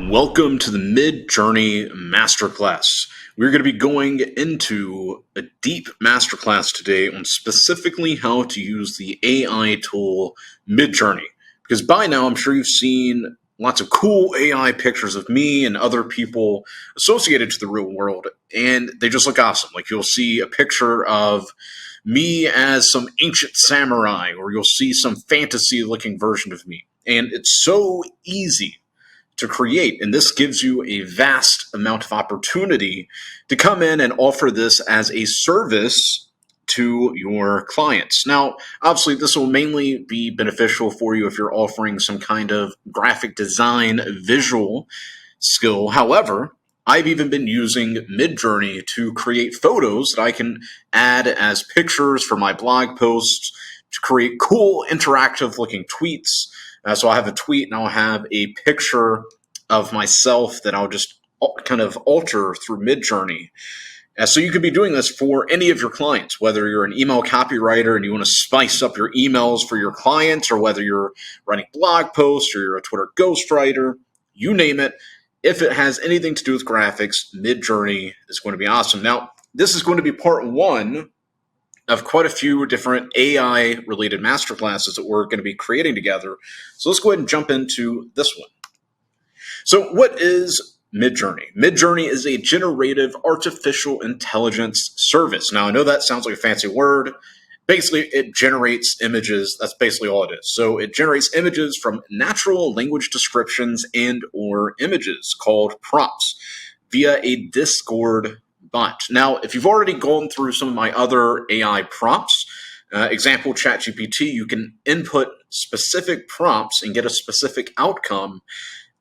Welcome to the MidJourney Masterclass. We're going to be going into a deep masterclass today on specifically how to use the AI tool MidJourney. Because by now, I'm sure you've seen lots of cool AI pictures of me and other people associated to the real world, and they just look awesome. Like you'll see a picture of me as some ancient samurai, or you'll see some fantasy-looking version of me. And it's so easy to create. And this gives you a vast amount of opportunity to come in and offer this as a service to your clients. Now, obviously, this will mainly be beneficial for you if you're offering some kind of graphic design visual skill. However, I've even been using MidJourney to create photos that I can add as pictures for my blog posts to create cool interactive looking tweets. So I have a tweet and I'll have a picture of myself that I'll just kind of alter through MidJourney. So you could be doing this for any of your clients, whether you're an email copywriter and you want to spice up your emails for your clients, or whether you're writing blog posts or you're a Twitter ghostwriter, you name it. If it has anything to do with graphics, MidJourney is going to be awesome. Now, this is going to be part one of quite a few different AI-related masterclasses that we're going to be creating together. So let's go ahead and jump into this one. So what is MidJourney? MidJourney is a generative artificial intelligence service. Now, I know that sounds like a fancy word. Basically, it generates images. That's basically all it is. So it generates images from natural language descriptions and or images called prompts via a Discord bot. Now, if you've already gone through some of my other AI prompts, example ChatGPT, you can input specific prompts and get a specific outcome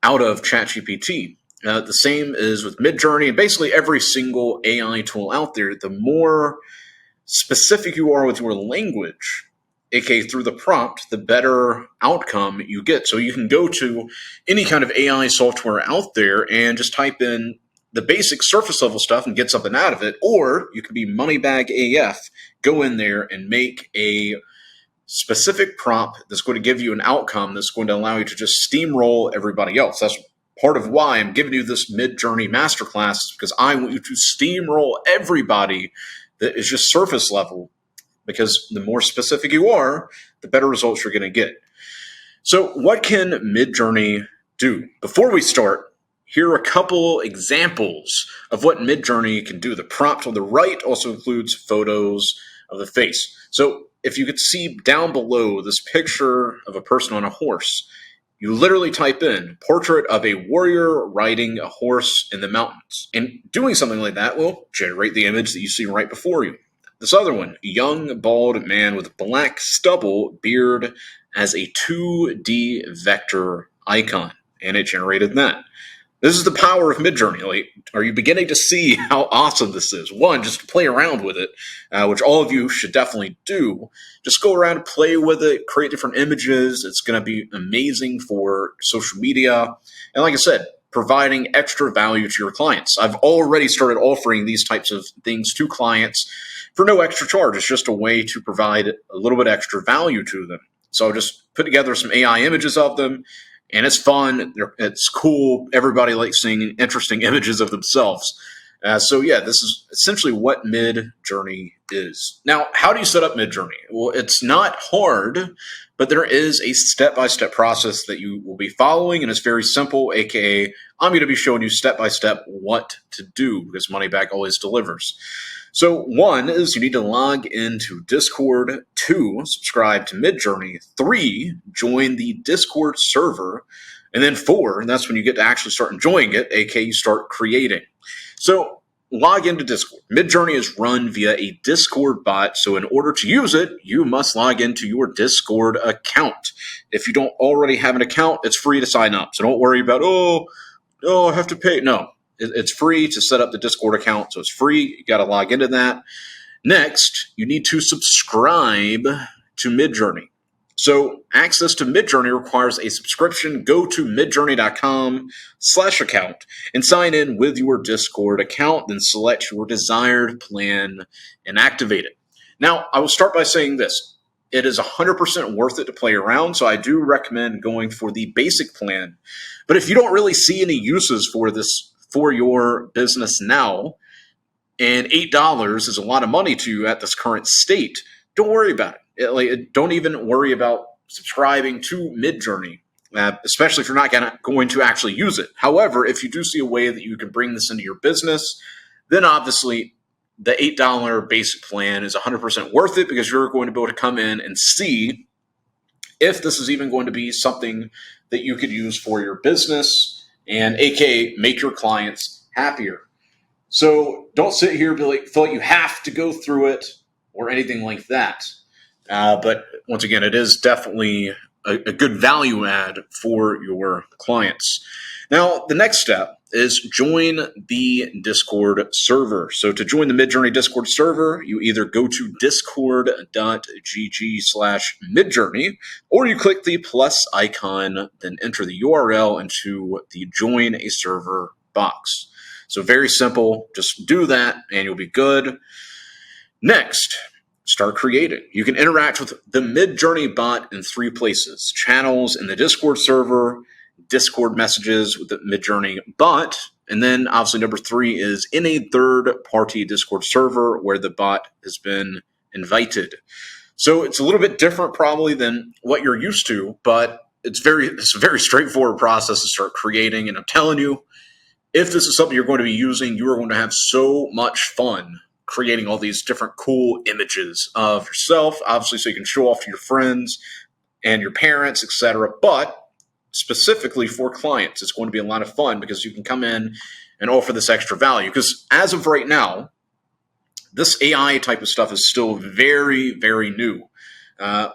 out of ChatGPT. The same is with MidJourney, and basically every single AI tool out there. The more specific you are with your language, aka through the prompt, the better outcome you get. So you can go to any kind of AI software out there and just type in the basic surface level stuff and get something out of it, or you can be moneybag AF, go in there and make a specific prompt that's going to give you an outcome that's going to allow you to just steamroll everybody else. That's part of why I'm giving you this MidJourney masterclass, because I want you to steamroll everybody that is just surface level, because the more specific you are, the better results you're going to get. So what can MidJourney do? Before we start, here are a couple examples of what MidJourney can do. The prompt on the right also includes photos of the face. So if you could see down below this picture of a person on a horse, you literally type in portrait of a warrior riding a horse in the mountains. And doing something like that will generate the image that you see right before you. This other one, young bald man with black stubble beard as a 2D vector icon. And it generated that. This is the power of MidJourney. Like, are you beginning to see how awesome this is? One, just to play around with it, which all of you should definitely do. Just go around, play with it, create different images. It's going to be amazing for social media. And like I said, providing extra value to your clients. I've already started offering these types of things to clients for no extra charge. It's just a way to provide a little bit extra value to them. So I'll just put together some AI images of them. And it's fun. It's cool. Everybody likes seeing interesting images of themselves. So yeah, this is essentially what MidJourney is. Now, how do you set up MidJourney? Well, it's not hard, but there is a step-by-step process that you will be following, and it's very simple, aka I'm going to be showing you step-by-step what to do, because Money Back always delivers. So one is you need to log into Discord. 2, subscribe to MidJourney. 3, join the Discord server. And then 4, and that's when you get to actually start enjoying it, aka you start creating. So log into Discord. MidJourney is run via a Discord bot, so in order to use it, you must log into your Discord account. If you don't already have an account, it's free to sign up. So don't worry about, I have to pay. No. It's free to set up the Discord account, so it's free. You got to log into that. Next, you need to subscribe to MidJourney. So access to MidJourney requires a subscription. Go to midjourney.com/account and sign in with your Discord account. Then select your desired plan and activate it. Now, I will start by saying this. it is 100% worth it to play around. So I do recommend going for the basic plan. But if you don't really see any uses for this for your business now, and $8 is a lot of money to you at this current state, don't worry about it. Don't even worry about subscribing to MidJourney, especially if you're not going to actually use it. However, if you do see a way that you can bring this into your business, then obviously the $8 basic plan is 100% worth it, because you're going to be able to come in and see if this is even going to be something that you could use for your business, and aka make your clients happier. So don't sit here and feel like you have to go through it or anything like that. But once again, it is definitely a good value add for your clients. Now, the next step is join the Discord server. So to join the MidJourney Discord server, you either go to discord.gg/MidJourney, or you click the plus icon, then enter the URL into the join a server box. So very simple. Just do that and you'll be good. Next, start creating. You can interact with the MidJourney bot in 3 places: channels in the Discord server, Discord messages with the MidJourney bot, and then obviously number 3 is in a third-party Discord server where the bot has been invited. So it's a little bit different probably than what you're used to, but it's a very straightforward process to start creating. And I'm telling you, if this is something you're going to be using, you are going to have so much fun creating all these different cool images of yourself, obviously, so you can show off to your friends and your parents, etc. But specifically for clients, it's going to be a lot of fun because you can come in and offer this extra value. Because as of right now, this AI type of stuff is still very, very new.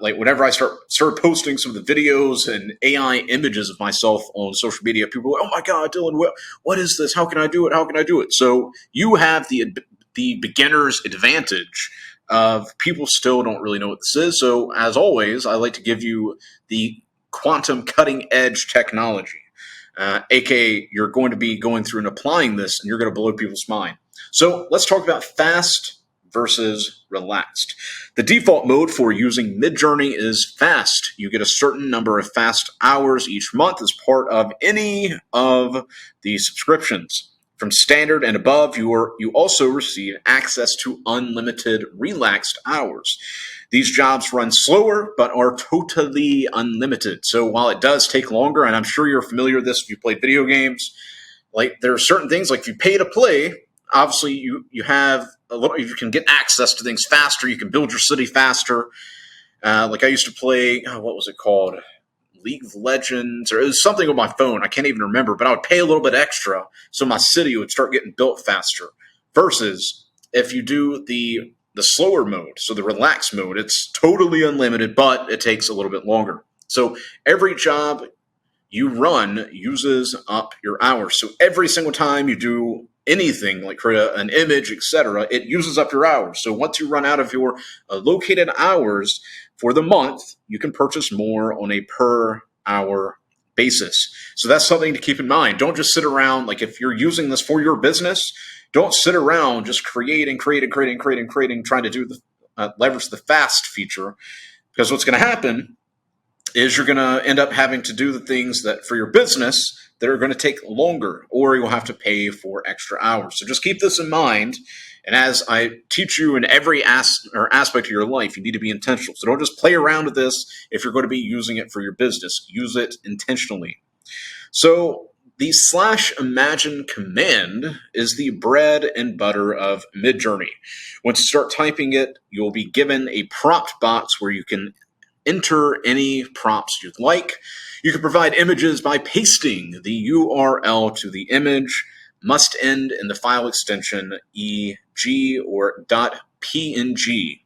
Whenever I started posting some of the videos and AI images of myself on social media, people are like, "Oh my God, Dylan, what is this? How can I do it? How can I do it?" So you have the beginner's advantage of people still don't really know what this is. So as always, I like to give you the quantum cutting edge technology, aka you're going to be going through and applying this, and you're going to blow people's mind. So let's talk about fast versus relaxed. The default mode for using MidJourney is fast. You get a certain number of fast hours each month as part of any of the subscriptions. From standard and above, you also receive access to unlimited relaxed hours. These jobs run slower, but are totally unlimited. So while it does take longer, and I'm sure you're familiar with this if you played video games, like there are certain things, like if you pay to play, obviously you can get access to things faster. You can build your city faster. Like I used to play, what was it called? League of Legends, or it was something on my phone. I can't even remember, but I would pay a little bit extra so my city would start getting built faster. Versus if you do the slower mode, so the relaxed mode, it's totally unlimited, but it takes a little bit longer. So every job you run uses up your hours. So every single time you do anything like create an image, etc., it uses up your hours. So once you run out of your allocated hours for the month, you can purchase more on a per hour basis. So that's something to keep in mind. Don't just sit around, like if you're using this for your business, don't sit around just creating, trying to do the leverage the fast feature, because what's going to happen is you're going to end up having to do the things that for your business that are going to take longer, or you'll have to pay for extra hours. So just keep this in mind. And as I teach you in every aspect of your life, you need to be intentional. So don't just play around with this if you're going to be using it for your business. Use it intentionally. So the /imagine command is the bread and butter of MidJourney. Once you start typing it, you'll be given a prompt box where you can enter any prompts you'd like. You can provide images by pasting the URL to the image. Must end in the file extension EG or .png.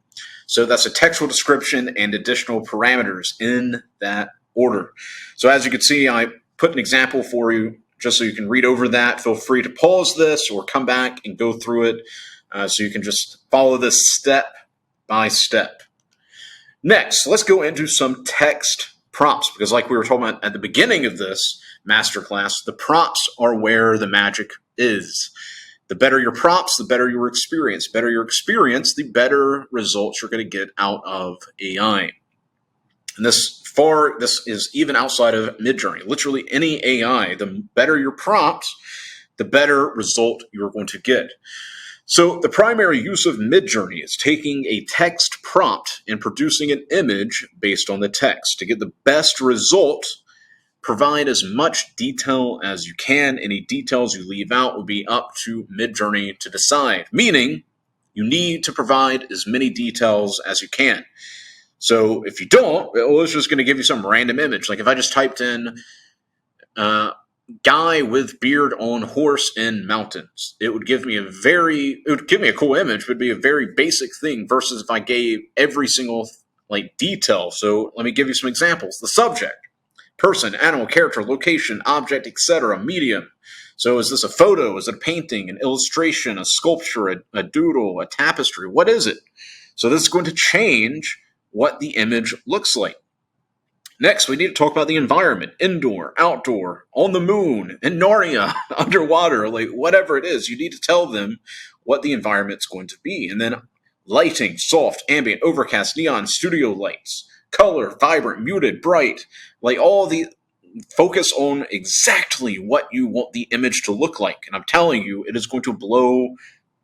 So that's a textual description and additional parameters in that order. So as you can see, I put an example for you just so you can read over that. Feel free to pause this or come back and go through it so you can just follow this step by step. Next, let's go into some text prompts, because like we were talking about at the beginning of this masterclass, the prompts are where the magic is. The better your prompts, the better your experience. Better your experience, the better results you're going to get out of AI. And this is even outside of MidJourney. Literally any AI, the better your prompt, the better result you're going to get. So the primary use of MidJourney is taking a text prompt and producing an image based on the text. To get the best result, provide as much detail as you can. Any details you leave out will be up to MidJourney to decide, meaning you need to provide as many details as you can. So if you don't, it's just going to give you some random image. Like if I just typed in guy with beard on horse in mountains, it would give me a cool image, but it'd be a very basic thing versus if I gave every single detail. So let me give you some examples. The subject: person, animal, character, location, object, etc. Medium. So is this a photo? Is it a painting, an illustration, a sculpture, a doodle, a tapestry? What is it? So this is going to change what the image looks like. Next, we need to talk about the environment: indoor, outdoor, on the moon, in Narnia, underwater, whatever it is. You need to tell them what the environment's going to be. And then lighting: soft, ambient, overcast, neon, studio lights, color, vibrant, muted, bright, focus on exactly what you want the image to look like. And I'm telling you, it is going to blow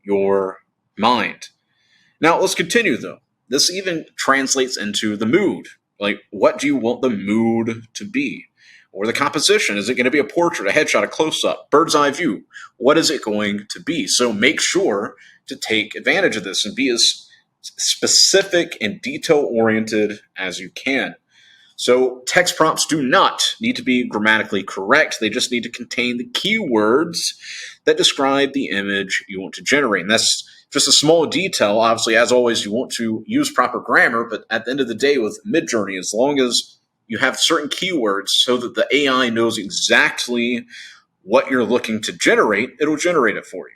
your mind. Now, let's continue though. This even translates into the mood. What do you want the mood to be? Or the composition? Is it going to be a portrait, a headshot, a close-up, bird's eye view? What is it going to be? So make sure to take advantage of this and be as specific and detail-oriented as you can. So text prompts do not need to be grammatically correct. They just need to contain the keywords that describe the image you want to generate. And that's just a small detail. Obviously, as always, you want to use proper grammar, but at the end of the day with MidJourney, as long as you have certain keywords so that the AI knows exactly what you're looking to generate, it'll generate it for you.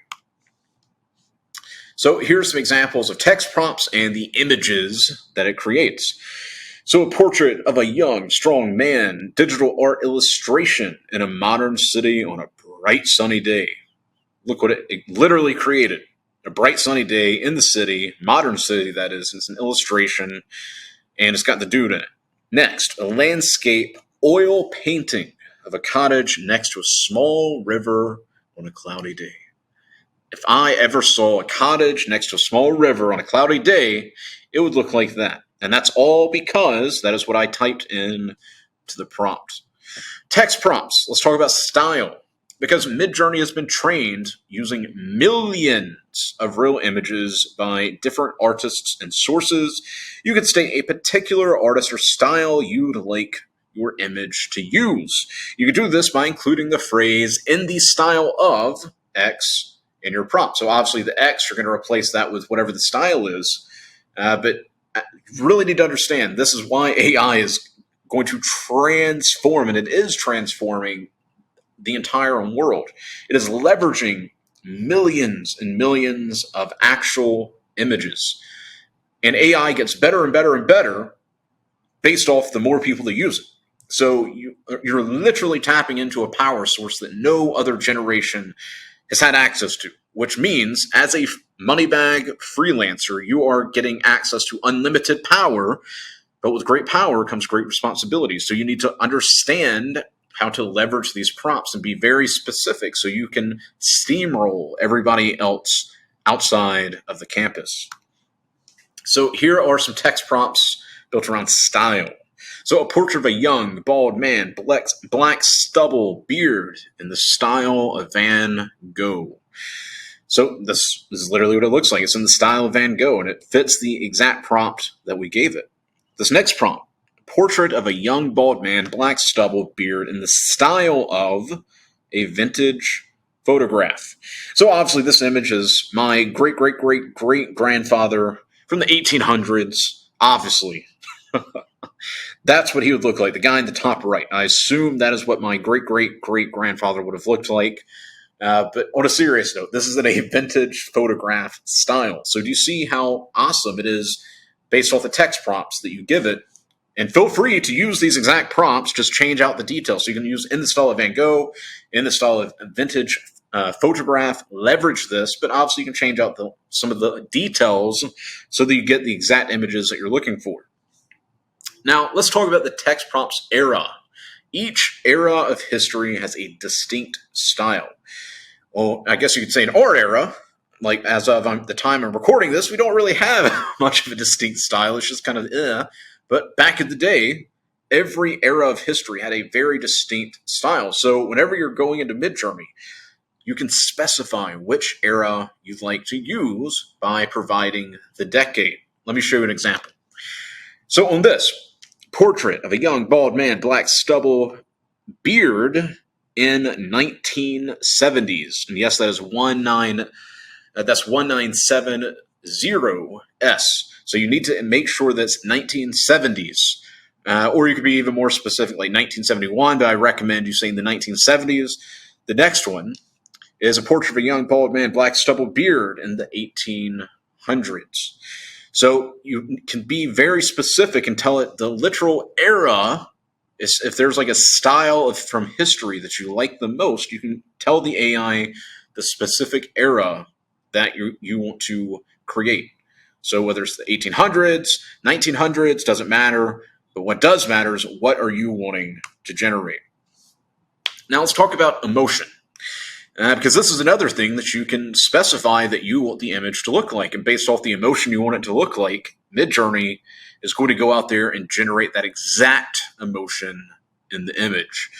So here's some examples of text prompts and the images that it creates. So a portrait of a young, strong man, digital art illustration in a modern city on a bright, sunny day. Look what it literally created. A bright, sunny day in the city, modern city that is. It's an illustration, and it's got the dude in it. Next, a landscape oil painting of a cottage next to a small river on a cloudy day. If I ever saw a cottage next to a small river on a cloudy day, it would look like that. And that's all because that is what I typed in to the prompt. Text prompts. Let's talk about style. Because MidJourney has been trained using millions of real images by different artists and sources, you can state a particular artist or style you'd like your image to use. You can do this by including the phrase "in the style of X" in your prompt. So obviously the X, you're going to replace that with whatever the style is. But you really need to understand, this is why AI is going to transform, and it is transforming the entire world. It is leveraging millions and millions of actual images. And AI gets better and better and better based off the more people that use it. So you're literally tapping into a power source that no other generation has had access to, which means as a money bag freelancer, you are getting access to unlimited power, but with great power comes great responsibility. So you need to understand how to leverage these prompts and be very specific so you can steamroll everybody else outside of the campus. So here are some text prompts built around style. So a portrait of a young, bald man, black stubble, beard, in the style of Van Gogh. So this is literally what it looks like. It's in the style of Van Gogh, and it fits the exact prompt that we gave it. This next prompt: portrait of a young, bald man, black stubble, beard, in the style of a vintage photograph. So obviously this image is my great-great-great-great-grandfather from the 1800s, obviously. That's what he would look like, the guy in the top right. I assume that is what my great-great-great-grandfather would have looked like. But on a serious note, this is in a vintage photograph style. So do you see how awesome it is based off the text prompts that you give it? And feel free to use these exact prompts, just change out the details. So you can use in the style of Van Gogh, in the style of vintage photograph, leverage this, but obviously you can change out some of the details so that you get the exact images that you're looking for. Now, let's talk about the text prompts era. Each era of history has a distinct style. Well, I guess you could say in our era, like as of the time I'm recording this, we don't really have much of a distinct style. It's just kind of But back in the day, every era of history had a very distinct style. So whenever you're going into MidJourney, you can specify which era you'd like to use by providing the decade. Let me show you an example. So on this, portrait of a young bald man, black stubble, beard in 1970s. And yes, that is 1970S. So you need to make sure that's 1970s. Or you could be even more specific, like 1971, but I recommend you saying the 1970s. The next one is a portrait of a young bald man, black stubble beard in the 1800s. So you can be very specific and tell it the literal era. If there's like a style from history that you like the most, you can tell the AI the specific era that you want to create. So whether it's the 1800s, 1900s, doesn't matter. But what does matter is what are you wanting to generate. Now let's talk about emotion. Because this is another thing that you can specify that you want the image to look like. And based off the emotion you want it to look like, MidJourney is going to go out there and generate that exact emotion in the image.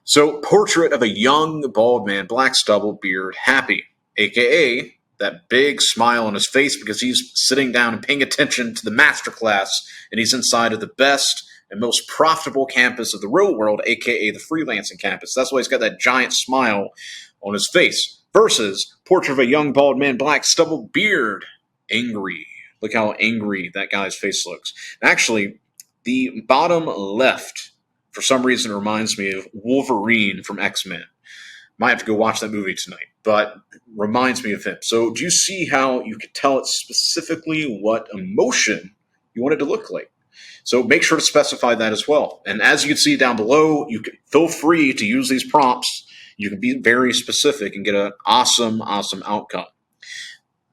So, portrait of a young bald man, black stubble, beard, happy, aka that big smile on his face because he's sitting down and paying attention to the masterclass, and he's inside of the best and most profitable campus of the real world, aka the freelancing campus. That's why he's got that giant smile on his face. Versus portrait of a young bald man, black stubble, beard, angry. Look how angry that guy's face looks. Actually, the bottom left, for some reason, reminds me of Wolverine from X-Men. Might have to go watch that movie tonight, but reminds me of him. So do you see how you could tell it specifically what emotion you want it to look like? So make sure to specify that as well. And as you can see down below, you can feel free to use these prompts. You can be very specific and get an awesome, awesome outcome.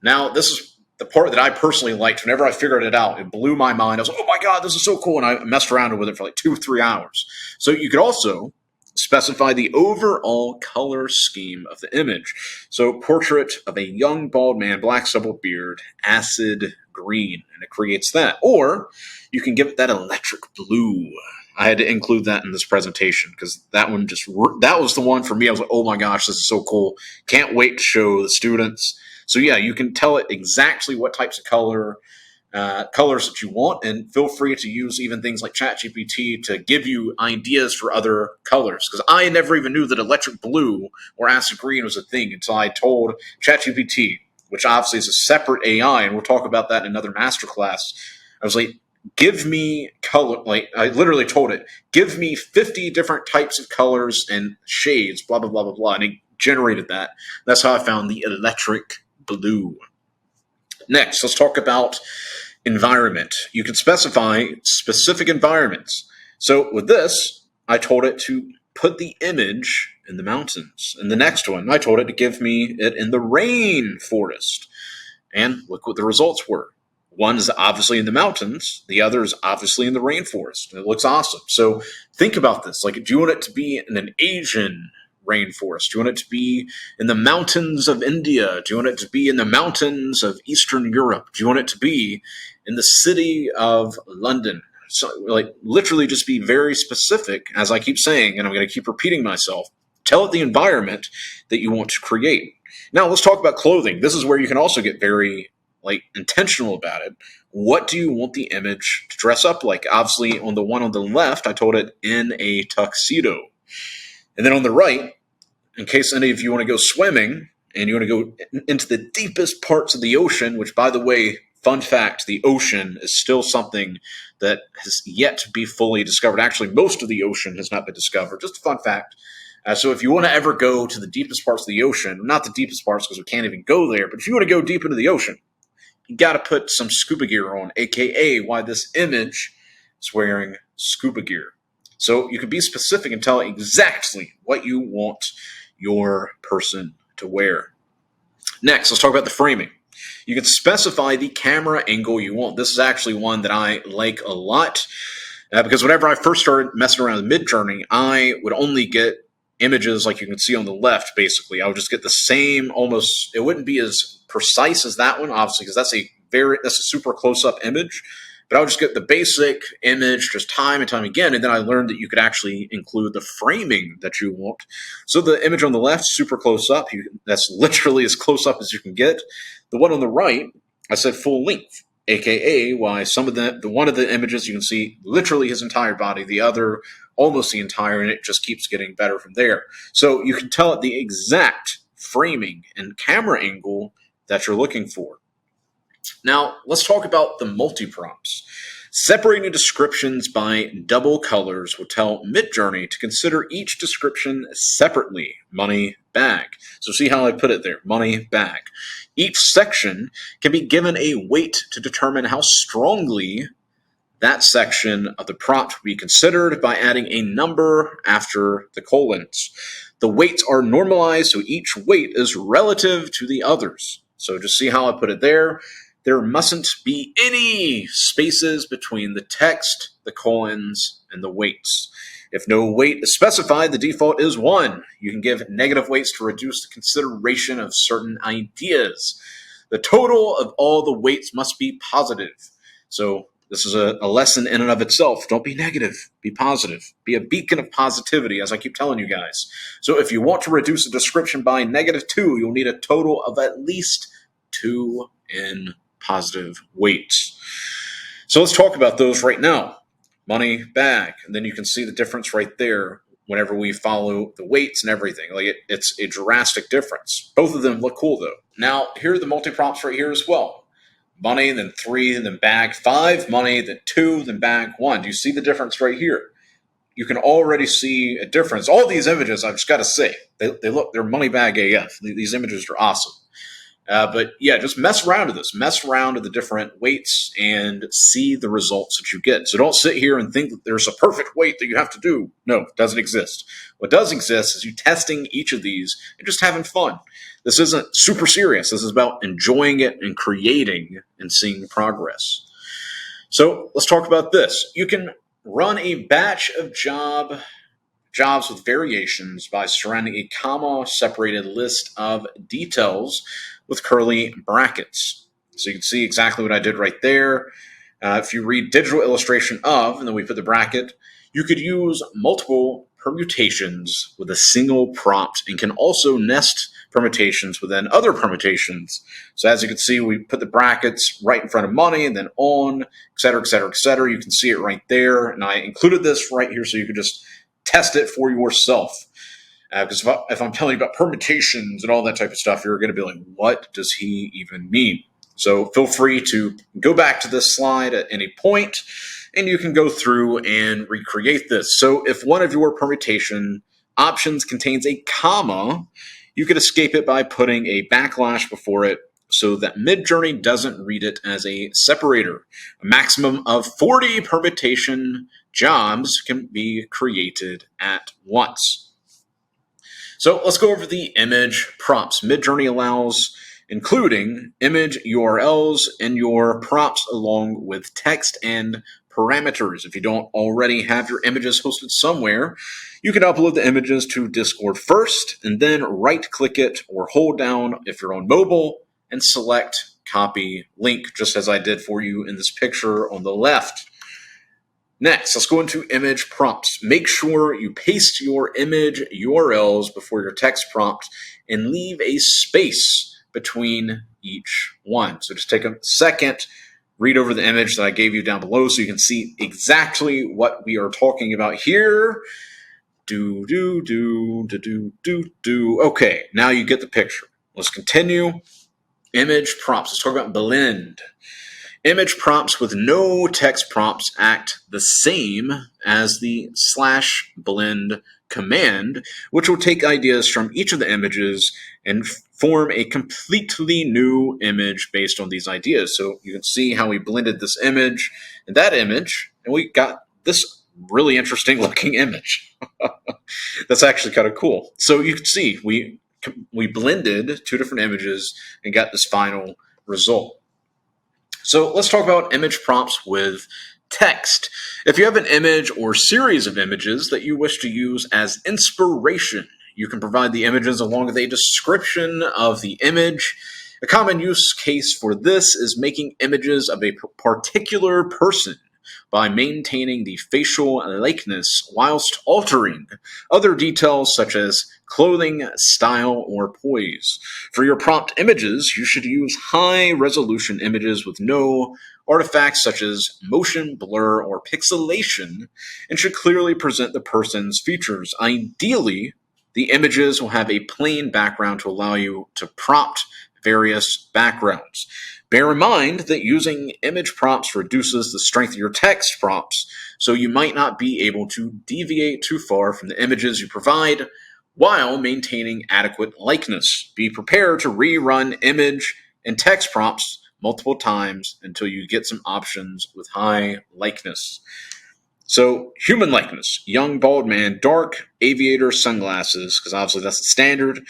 Now, this is the part that I personally liked. Whenever I figured it out, it blew my mind. I was like, oh my God, this is so cool. And I messed around with it for like 2 or 3 hours. So you could also specify the overall color scheme of the image. So portrait of a young bald man, black stubble beard, acid green, and it creates that. Or you can give it that electric blue. I had to include that in this presentation because that was the one for me. I was like, oh my gosh, this is so cool. Can't wait to show the students. So yeah, you can tell it exactly what types of colors that you want, and feel free to use even things like ChatGPT to give you ideas for other colors. Because I never even knew that electric blue or acid green was a thing until I told ChatGPT, which obviously is a separate AI, and we'll talk about that in another masterclass. I was like, give me color, like I literally told it, give me 50 different types of colors and shades, blah, blah, blah, blah, blah. And it generated that. That's how I found the electric blue. Next, let's talk about environment. You can specify specific environments. So with this, I told it to put the image in the mountains. And the next one, I told it to give me it in the rainforest. And look what the results were. One is obviously in the mountains. The other is obviously in the rainforest. It looks awesome. So think about this. Like, do you want it to be in an Asian rainforest? Do you want it to be in the mountains of India? Do you want it to be in the mountains of Eastern Europe? Do you want it to be in the city of London? So, like, literally just be very specific, as I keep saying, and I'm going to keep repeating myself. Tell it the environment that you want to create. Now, let's talk about clothing. This is where you can also get very intentional about it. What do you want the image to dress up like? Obviously, on the one on the left, I told it in a tuxedo. And then on the right, in case any of you want to go swimming and you want to go into the deepest parts of the ocean, which, by the way, fun fact, the ocean is still something that has yet to be fully discovered. Actually, most of the ocean has not been discovered. Just a fun fact. So if you want to ever go to the deepest parts of the ocean, not the deepest parts because we can't even go there, but if you want to go deep into the ocean, you got to put some scuba gear on, aka why this image is wearing scuba gear. So you can be specific and tell exactly what you want your person to wear. Next, let's talk about the framing. You can specify the camera angle you want. This is actually one that I like a lot because whenever I first started messing around with MidJourney, I would only get images like you can see on the left, basically. I would just get the same, almost, it wouldn't be as precise as that one, obviously, because that's a super close-up image. But I would just get the basic image just time and time again, and then I learned that you could actually include the framing that you want. So the image on the left, super close up. That's literally as close up as you can get. The one on the right, I said full length, aka why some of the one of the images you can see literally his entire body, the other almost the entire, and it just keeps getting better from there. So you can tell it the exact framing and camera angle that you're looking for. Now, let's talk about the multi-prompts. Separating descriptions by double colors will tell MidJourney to consider each description separately. Money, bag. So see how I put it there, money, bag. Each section can be given a weight to determine how strongly that section of the prompt will be considered by adding a number after the colons. The weights are normalized, so each weight is relative to the others. So just see how I put it there. There mustn't be any spaces between the text, the colons, and the weights. If no weight is specified, the default is 1. You can give negative weights to reduce the consideration of certain ideas. The total of all the weights must be positive. So this is a lesson in and of itself. Don't be negative. Be positive. Be a beacon of positivity, as I keep telling you guys. So if you want to reduce a description by -2, you'll need a total of at least 2 in positive weights. So let's talk about those right now. Money, bag, and then you can see the difference right there whenever we follow the weights and everything. Like it's a drastic difference. Both of them look cool though. Now, here are the multi-prompts right here as well. Money, then 3, then bag 5, money, then 2, then bag 1. Do you see the difference right here? You can already see a difference. All these images, I've just got to say, they're money bag AF. These images are awesome. But yeah, just mess around with this. Mess around with the different weights and see the results that you get. So don't sit here and think that there's a perfect weight that you have to do. No, it doesn't exist. What does exist is you testing each of these and just having fun. This isn't super serious. This is about enjoying it and creating and seeing progress. So let's talk about this. You can run a batch of jobs with variations by surrounding a comma-separated list of details with curly brackets. So you can see exactly what I did right there. If you read digital illustration of, and then we put the bracket, you could use multiple permutations with a single prompt and can also nest permutations within other permutations. So as you can see, we put the brackets right in front of money and then on, et cetera, et cetera, et cetera. You can see it right there. And I included this right here so you could just test it for yourself. Because if I'm telling you about permutations and all that type of stuff, you're going to be like, what does he even mean? So feel free to go back to this slide at any point, and you can go through and recreate this. So if one of your permutation options contains a comma, you could escape it by putting a backslash before it so that MidJourney doesn't read it as a separator. A maximum of 40 permutation jobs can be created at once. So let's go over the image prompts. MidJourney allows including image URLs in your prompts along with text and parameters. If you don't already have your images hosted somewhere, you can upload the images to Discord first and then right-click it or hold down if you're on mobile and select copy link, just as I did for you in this picture on the left. Next, let's go into image prompts. Make sure you paste your image URLs before your text prompt and leave a space between each one. So just take a second, read over the image that I gave you down below so you can see exactly what we are talking about here. Okay, now you get the picture. Let's continue. Image prompts. Let's talk about blend. Image prompts with no text prompts act the same as the /blend command, which will take ideas from each of the images and form a completely new image based on these ideas. So you can see how we blended this image and that image, and we got this really interesting looking image. That's actually kind of cool. So you can see we we blended two different images and got this final result. So let's talk about image prompts with text. If you have an image or series of images that you wish to use as inspiration, you can provide the images along with a description of the image. A common use case for this is making images of a particular person by maintaining the facial likeness whilst altering other details such as clothing, style, or poise. For your prompt images, you should use high-resolution images with no artifacts such as motion, blur, or pixelation, and should clearly present the person's features. Ideally, the images will have a plain background to allow you to prompt various backgrounds. Bear in mind that using image prompts reduces the strength of your text prompts, so you might not be able to deviate too far from the images you provide while maintaining adequate likeness. Be prepared to rerun image and text prompts multiple times until you get some options with high likeness. So, human likeness, young bald man, dark aviator sunglasses, because obviously that's the standard,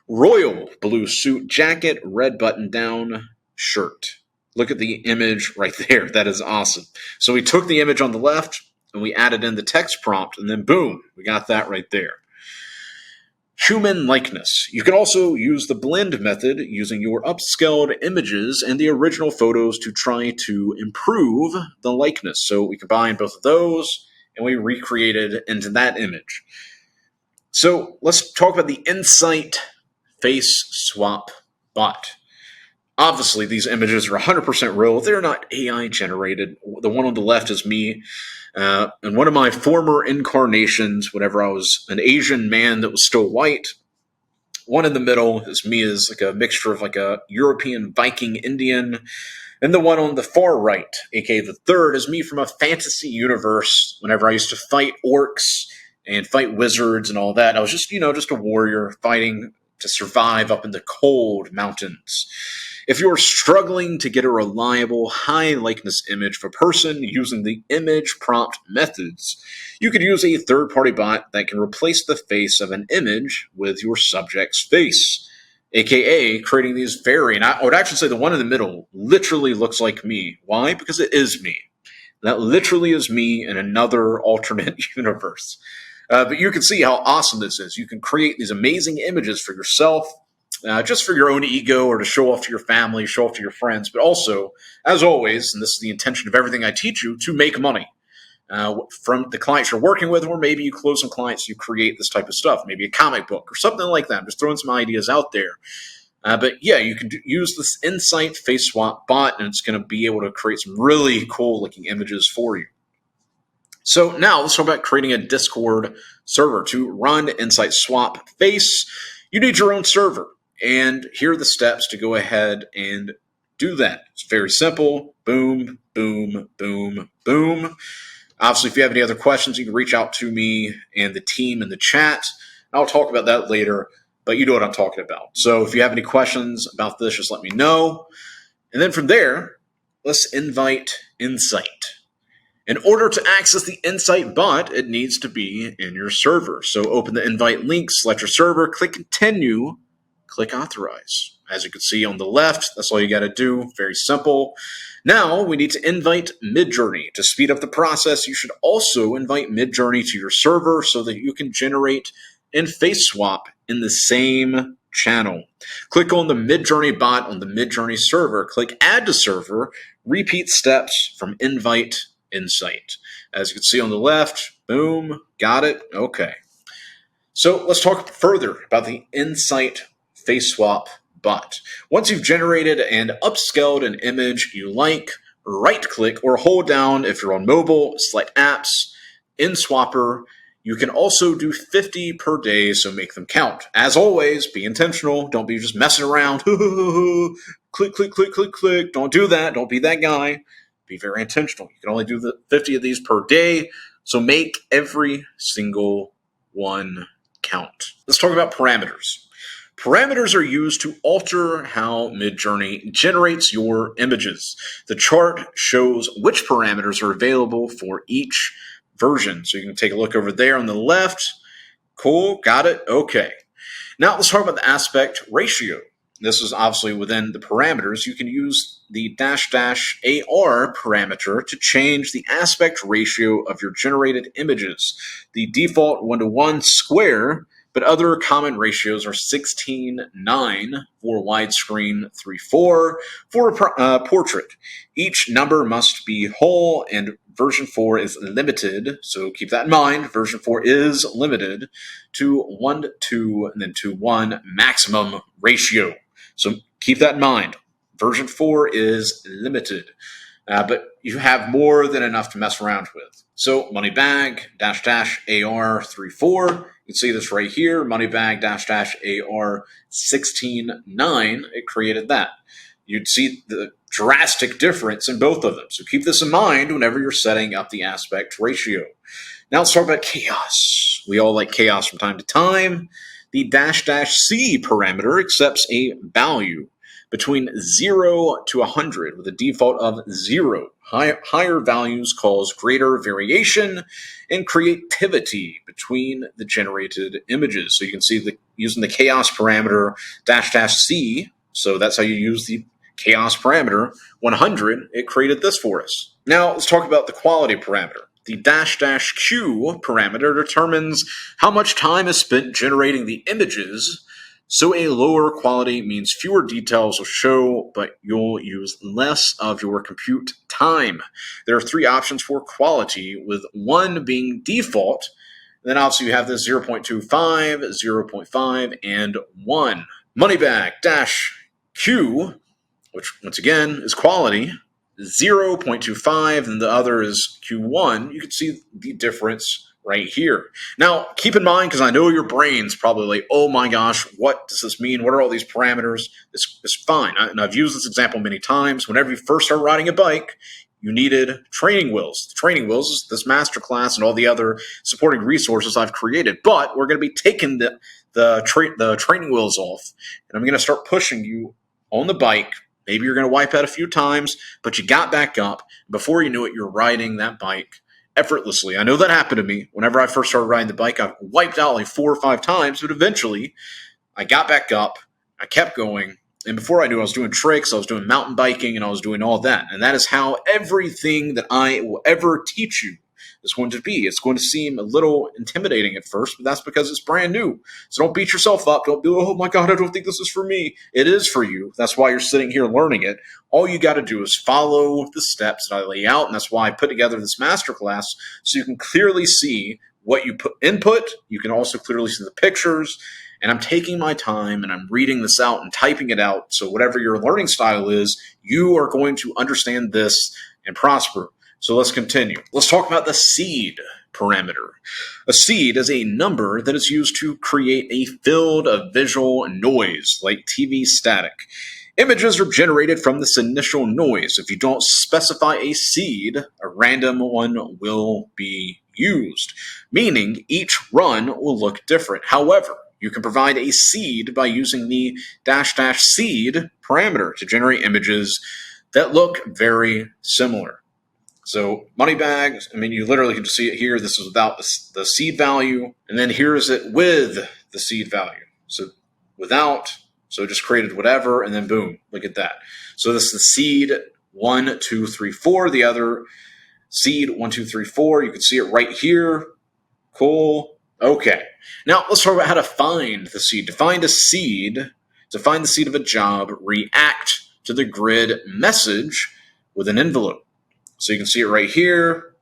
royal blue suit jacket, red button down shirt. Look at the image right there. That is awesome. So we took the image on the left and we added in the text prompt, and then boom, we got that right there. Human likeness. You can also use the blend method using your upscaled images and the original photos to try to improve the likeness. So we combined both of those and we recreated into that image. So let's talk about the Insight Face Swap Bot. Obviously, these images are 100% real. They're not AI generated. The one on the left is me. And one of my former incarnations, whenever I was an Asian man that was still white. One in the middle is me as like a mixture of like a European Viking Indian. And the one on the far right, aka the third, is me from a fantasy universe whenever I used to fight orcs and fight wizards and all that. I was just, just a warrior fighting to survive up in the cold mountains. If you're struggling to get a reliable high likeness image of a person using the image prompt methods, you could use a third-party bot that can replace the face of an image with your subject's face, aka creating these and I would actually say the one in the middle literally looks like me. Why? Because it is me. That literally is me in another alternate universe. But you can see how awesome this is. You can create these amazing images for yourself, just for your own ego or to show off to your family, show off to your friends, but also, as always, and this is the intention of everything I teach you, to make money from the clients you're working with, or maybe you close some clients, you create this type of stuff, maybe a comic book or something like that. I'm just throwing some ideas out there. But yeah, you can use this Insight Face Swap bot, and it's going to be able to create some really cool looking images for you. So now let's talk about creating a Discord server. To run Insight Swap Face, you need your own server. And here are the steps to go ahead and do that. It's very simple. Boom, boom, boom, boom. Obviously, if you have any other questions, you can reach out to me and the team in the chat. I'll talk about that later, but you know what I'm talking about. So if you have any questions about this, just let me know. And then from there, let's invite Insight. In order to access the Insight bot, it needs to be in your server. So open the invite link, select your server, click continue, click authorize. As you can see on the left, that's all you got to do. Very simple. Now we need to invite MidJourney. To speed up the process, you should also invite MidJourney to your server so that you can generate and face swap in the same channel. Click on the MidJourney bot on the MidJourney server. Click add to server. Repeat steps from invite Insight. As you can see on the left, boom, got it. Okay. So let's talk further about the Insight Face Swap bot. Once you've generated and upscaled an image you like, right-click or hold down if you're on mobile, select apps, in Swapper. You can also do 50 per day, so make them count. As always, be intentional. Don't be just messing around. Click, click, click, click, click. Don't do that. Don't be that guy. Be very intentional. You can only do the 50 of these per day, so make every single one count. Let's talk about parameters. Parameters are used to alter how MidJourney generates your images. The chart shows which parameters are available for each version. So you can take a look over there on the left. Cool, got it, okay. Now let's talk about the aspect ratio. This is obviously within the parameters. You can use the dash dash AR parameter to change the aspect ratio of your generated images. The default 1:1 square, but other common ratios are 16:9 for widescreen, 3:4 for portrait. Each number must be whole, and version 4 is limited. So keep that in mind. Version 4 is limited to 1:2 and then to 1 maximum ratio. So keep that in mind. Version 4 is limited, but you have more than enough to mess around with. So moneybag dash dash AR 3:4. You can see this right here. Moneybag dash dash AR 16:9. It created that. You'd see the drastic difference in both of them. So keep this in mind whenever you're setting up the aspect ratio. Now let's talk about chaos. We all like chaos from time to time. The dash dash C parameter accepts a value between 0 to 100 with a default of 0. Higher values cause greater variation and creativity between the generated images. So you can see using the chaos parameter dash dash C. So that's how you use the chaos parameter 100. It created this for us. Now let's talk about the quality parameter. The dash dash Q parameter determines how much time is spent generating the images. So a lower quality means fewer details will show, but you'll use less of your compute time. There are 3 options for quality, with 1 being default. Then obviously you have this 0.25, 0.5, and 1. Moneyback dash Q, which once again is quality, 0.25, and the other is Q1. You can see the difference right here. Now, keep in mind, because I know your brain's probably like, oh my gosh, what does this mean? What are all these parameters? It's fine. And I've used this example many times. Whenever you first start riding a bike, you needed training wheels. The training wheels is this masterclass and all the other supporting resources I've created. But we're going to be taking the training wheels off, and I'm going to start pushing you on the bike. Maybe you're going to wipe out a few times, but you got back up. Before you knew it, you're riding that bike effortlessly. I know that happened to me. Whenever I first started riding the bike, I wiped out like 4 or 5 times, but eventually I got back up. I kept going. And before I knew it, I was doing tricks, I was doing mountain biking, and I was doing all that. And that is how everything that I will ever teach you is going to be. It's going to seem a little intimidating at first, but that's because it's brand new. So don't beat yourself up. Don't be, oh my God, I don't think this is for me. It is for you. That's why you're sitting here learning it. All you got to do is follow the steps that I lay out, and that's why I put together this masterclass so you can clearly see what you input. You can also clearly see the pictures. And I'm taking my time and I'm reading this out and typing it out. So whatever your learning style is, you are going to understand this and prosper. So let's continue. Let's talk about the seed parameter. A seed is a number that is used to create a field of visual noise, like TV static. Images are generated from this initial noise. If you don't specify a seed, a random one will be used, meaning each run will look different. However, you can provide a seed by using the dash dash seed parameter to generate images that look very similar. So money bags, I mean, you literally can just see it here. This is without the seed value. And then here is it with the seed value. So without, so it just created whatever, and then boom, look at that. So this is the seed 1, 2, 3, 4. The other seed 1, 2, 3, 4. You can see it right here. Cool. Okay. Now let's talk about how to find the seed. To find the seed of a job, react to the grid message with an envelope. So you can see it right here.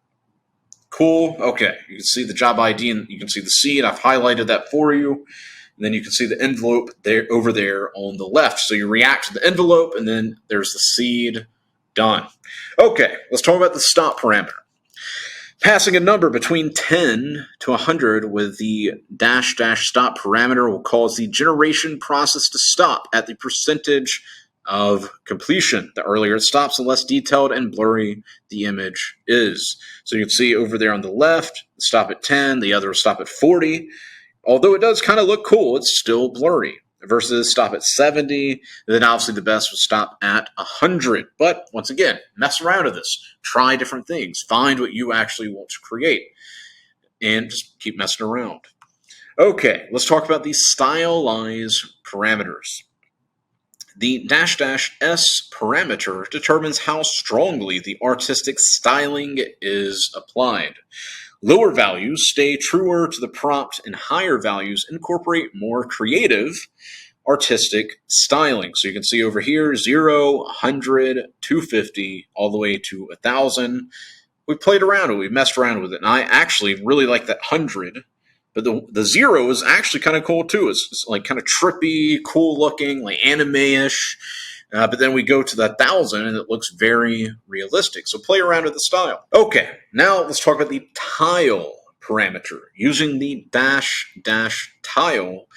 Cool. Okay. You can see the job ID and you can see the seed. I've highlighted that for you. And then you can see the envelope there over there on the left. So you react to the envelope and then there's the seed. Done. Okay. Let's talk about the stop parameter. Passing a number between 10 to 100 with the dash dash stop parameter will cause the generation process to stop at the percentage of completion. The earlier it stops, the less detailed and blurry the image is. So you can see over there on the left, stop at 10, the other will stop at 40. Although it does kind of look cool, it's still blurry. Versus stop at 70, and then obviously the best would stop at 100. But once again, mess around with this. Try different things. Find what you actually want to create. And just keep messing around. Okay, let's talk about the stylize parameters. The dash dash S parameter determines how strongly the artistic styling is applied. Lower values stay truer to the prompt, and higher values incorporate more creative artistic styling. So you can see over here 0, 100, 250, all the way to 1,000. We played around with it, we messed around with it, and I actually really like that 100. But the 0 is actually kind of cool too. It's like kind of trippy, cool looking, like anime-ish. But then we go to the 1,000 and it looks very realistic. So play around with the style. Okay, now let's talk about the tile parameter. Using the dash dash tile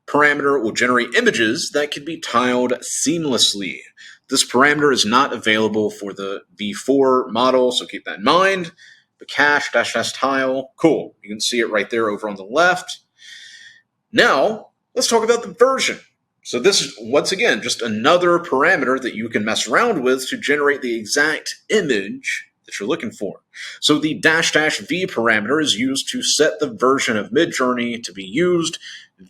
parameter will generate images that can be tiled seamlessly. This parameter is not available for the V4 model, so keep that in mind. But cache dash dash tile, cool. You can see it right there over on the left. Now, let's talk about the version. So this is, once again, just another parameter that you can mess around with to generate the exact image that you're looking for. So the dash dash V parameter is used to set the version of MidJourney to be used.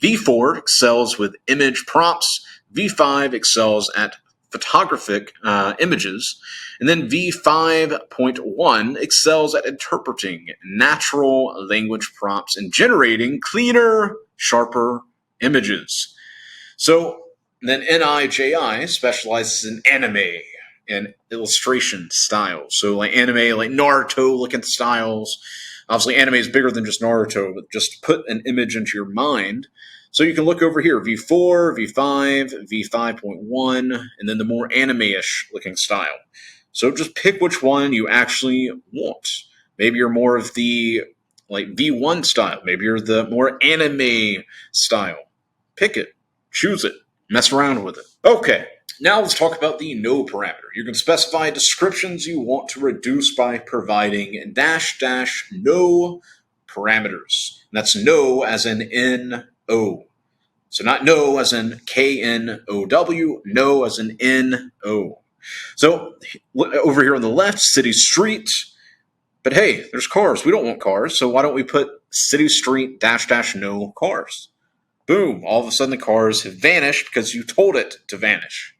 V4 excels with image prompts. V5 excels at photographic images. And then V5.1 excels at interpreting natural language prompts and generating cleaner, sharper images. So then NIJI specializes in anime and illustration styles. So like anime, like Naruto looking styles. Obviously anime is bigger than just Naruto, but just put an image into your mind. So you can look over here, V4, V5, V5.1, and then the more anime-ish looking style. So just pick which one you actually want. Maybe you're more of the like V1 style. Maybe you're the more anime style. Pick it. Choose it. Mess around with it. Okay, now let's talk about the no parameter. You can specify descriptions you want to reduce by providing dash dash no parameters. And that's no as in N-O. So not no as in K-N-O-W, no as in N-O. So over here on the left, city street. But hey, there's cars. We don't want cars, so why don't we put city street dash dash no cars? Boom, all of a sudden the cars have vanished because you told it to vanish.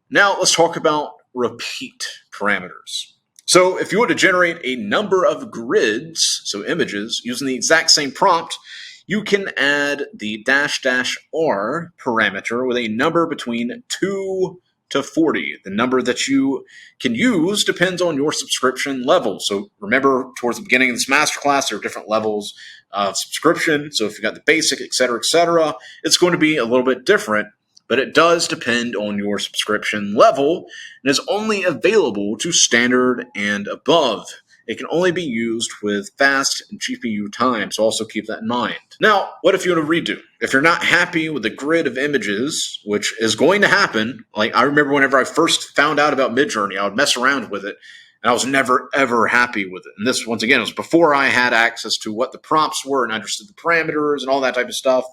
Now let's talk about repeat parameters. So if you want to generate a number of grids, so images, using the exact same prompt, you can add the dash dash R parameter with a number between 2 to 40. The number that you can use depends on your subscription level. So remember, towards the beginning of this masterclass, there are different levels of subscription. So if you've got the basic, et cetera, it's going to be a little bit different, but it does depend on your subscription level and is only available to standard and above. It can only be used with fast GPU time, so also keep that in mind. Now, what if you want to redo? If you're not happy with the grid of images, which is going to happen, like I remember whenever I first found out about MidJourney, I would mess around with it, and I was never, ever happy with it. And this, once again, was before I had access to what the prompts were and understood the parameters and all that type of stuff.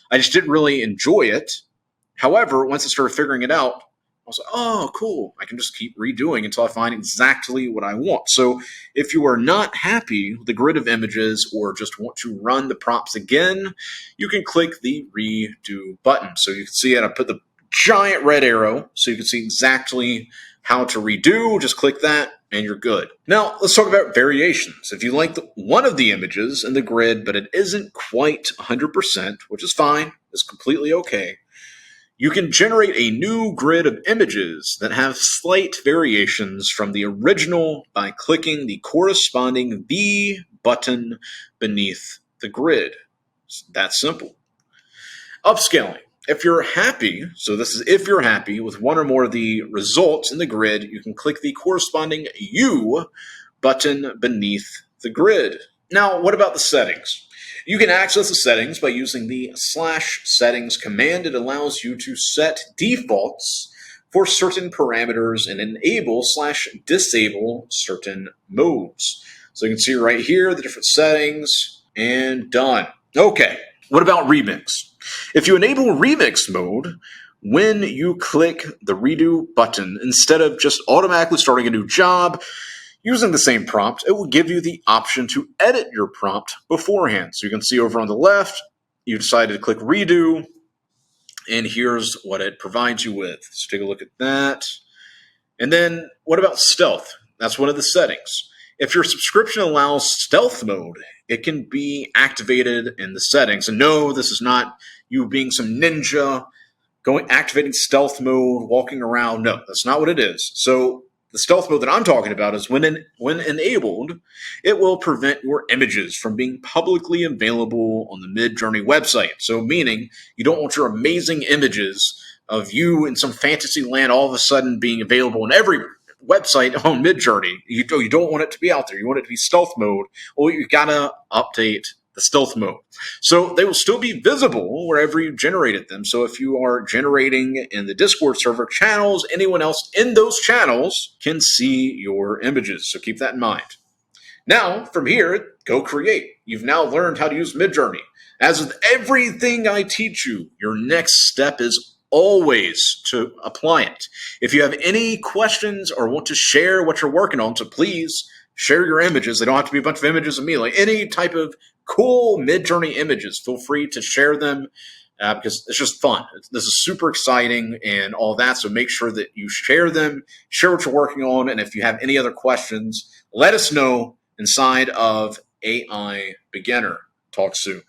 I just didn't really enjoy it. However, once I started figuring it out, I was like, oh, cool. I can just keep redoing until I find exactly what I want. So if you are not happy with the grid of images or just want to run the prompts again, you can click the redo button. So you can see it. I put the giant red arrow so you can see exactly how to redo. Just click that and you're good. Now let's talk about variations. If you like one of the images in the grid, but it isn't quite 100%, which is fine, it's completely okay, you can generate a new grid of images that have slight variations from the original by clicking the corresponding V button beneath the grid. It's that simple. Upscaling. If you're happy, so this is if you're happy with one or more of the results in the grid, you can click the corresponding U button beneath the grid. Now, what about the settings? You can access the settings by using the /settings command. It allows you to set defaults for certain parameters and enable/disable certain modes. So you can see right here the different settings and done. Okay, what about remix? If you enable remix mode, when you click the redo button, instead of just automatically starting a new job, using the same prompt, it will give you the option to edit your prompt beforehand. So you can see over on the left, you decided to click redo, and here's what it provides you with. So take a look at that. And then what about stealth? That's one of the settings. If your subscription allows stealth mode, it can be activated in the settings. And no, this is not you being some ninja activating stealth mode, walking around. No, that's not what it is. So the stealth mode that I'm talking about is when enabled, it will prevent your images from being publicly available on the MidJourney website. So meaning you don't want your amazing images of you in some fantasy land all of a sudden being available on every website on MidJourney. You don't want it to be out there. You want it to be stealth mode. Well, you gotta update the stealth mode. So they will still be visible wherever you generated them. So if you are generating in the Discord server channels, anyone else in those channels can see your images. So keep that in mind. Now, from here, go create. You've now learned how to use MidJourney. As with everything I teach you, your next step is always to apply it. If you have any questions or want to share what you're working on, so please share your images. They don't have to be a bunch of images of me. Like any type of cool MidJourney images, feel free to share them because it's just fun. This is super exciting and all that. So make sure that you share them, share what you're working on. And if you have any other questions, let us know inside of AI Beginner. Talk soon.